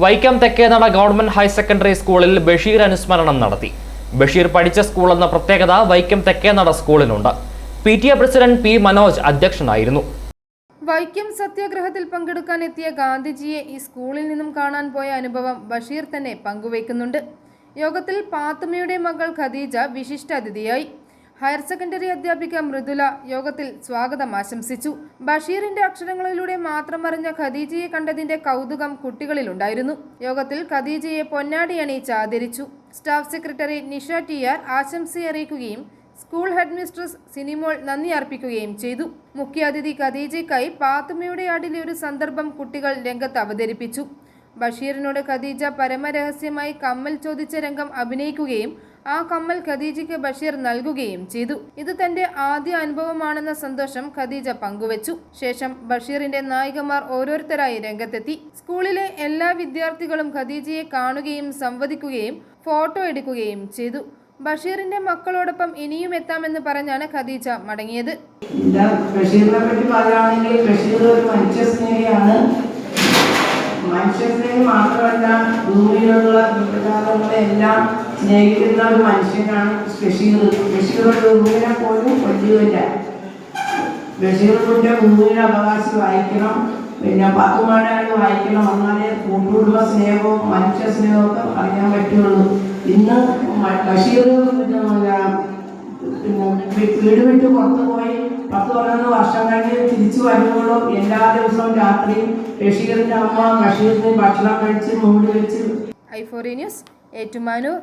Vaikom Thekkenada government higher secondary സ്കൂളിൽ ബഷീർ അനുസ്മരണം നടത്തി. ബഷീർ പഠിച്ച സ്കൂൾ എന്ന പ്രത്യേകത വൈക്കം തെക്കേനട സ്കൂളിനുണ്ട്. PTA president P. മനോജ് അധ്യക്ഷനായിരുന്നു. വൈക്കം സത്യാഗ്രഹത്തിൽ പങ്കെടുക്കാനെത്തിയ ഗാന്ധിജിയെ ഈ സ്കൂളിൽ നിന്നും കാണാൻ പോയ അനുഭവം ബഷീർ തന്നെ പങ്കുവയ്ക്കുന്നുണ്ട്. യോഗത്തിൽ പാത്തുമ്മയുടെ മകൾ ഖദീജ വിശിഷ്ടാതിഥിയായി. ഹയർ സെക്കൻഡറി അധ്യാപിക മൃദുല യോഗത്തിൽ സ്വാഗതം ആശംസിച്ചു. ബഷീറിന്റെ അക്ഷരങ്ങളിലൂടെ മാത്രം അറിഞ്ഞ ഖദീജയെ കണ്ടതിന്റെ കൗതുകം കുട്ടികളിലുണ്ടായിരുന്നു. യോഗത്തിൽ ഖദീജയെ പൊന്നാടി അണിയിച്ച് ആദരിച്ചു. സ്റ്റാഫ് സെക്രട്ടറി നിഷ TR ആശംസയറിയിക്കുകയും സ്കൂൾ ഹെഡ് മിസ്ട്രസ് സിനിമോൾ നന്ദി അർപ്പിക്കുകയും ചെയ്തു. മുഖ്യാതിഥി ഖദീജയ്ക്കായി പാത്തുമ്മയുടെ ആടിലെ ഒരു സന്ദർഭം കുട്ടികൾ രംഗത്ത് അവതരിപ്പിച്ചു. ബഷീറിനോട് ഖദീജ പരമരഹസ്യമായി കമ്മൽ ചോദിച്ച രംഗം അഭിനയിക്കുകയും ആ കമ്മൽ ഖദീജയ്ക്ക് ബഷീർ നൽകുകയും ചെയ്തു. ഇത് തന്റെ ആദ്യ അനുഭവമാണെന്ന സന്തോഷം ഖദീജ പങ്കുവച്ചു. ശേഷം ബഷീറിന്റെ നായികമാർ ഓരോരുത്തരായി രംഗത്തെത്തി. സ്കൂളിലെ എല്ലാ വിദ്യാർത്ഥികളും ഖദീജയെ കാണുകയും സംവദിക്കുകയും ഫോട്ടോ എടുക്കുകയും ചെയ്തു. ബഷീറിന്റെ മക്കളോടൊപ്പം ഇനിയും എത്താമെന്ന് പറഞ്ഞാണ് ഖദീജ മടങ്ങിയത്. ബഷീറിനെ പറ്റി പറയുകയാണെങ്കിൽ ബഷീർ ഒരു മനുഷ്യസ്നേഹിയാണ്. മനുഷ്യസ്നേഹി മാത്രമല്ല, ഭൂമിയിലുള്ള ജീവജാലങ്ങളെല്ലാം സ്നേഹിക്കുന്ന ഒരു മനുഷ്യനാണ് ബഷീർ. ബഷീർ ഭൂമിനെ പോലും കൊല്ലുകയില്ല. ബഷീറിന്റെ ഭൂമിയുടെ അവകാശം വായിക്കണം, പിന്നെ പാത്തുമ്മയുടെ വായിക്കണം. എന്നാലേ കൂട്ടുകുടുംബ സ്നേഹവും മനുഷ്യ സ്നേഹവും ഒക്കെ അറിയാൻ പറ്റുള്ളൂ. ഇന്ന് ബഷീർ വീട് വിട്ട് പുറത്തു പോയി 10-11 വർഷം കഴിഞ്ഞ് തിരിച്ചു വരുമ്പോഴും എല്ലാ ദിവസവും രാത്രിയും ബഷീറിന്റെ അമ്മ ബഷീറിന് ഭക്ഷണം കഴിച്ച് മൂടി വെച്ച്. i4 news, Ettumanoor.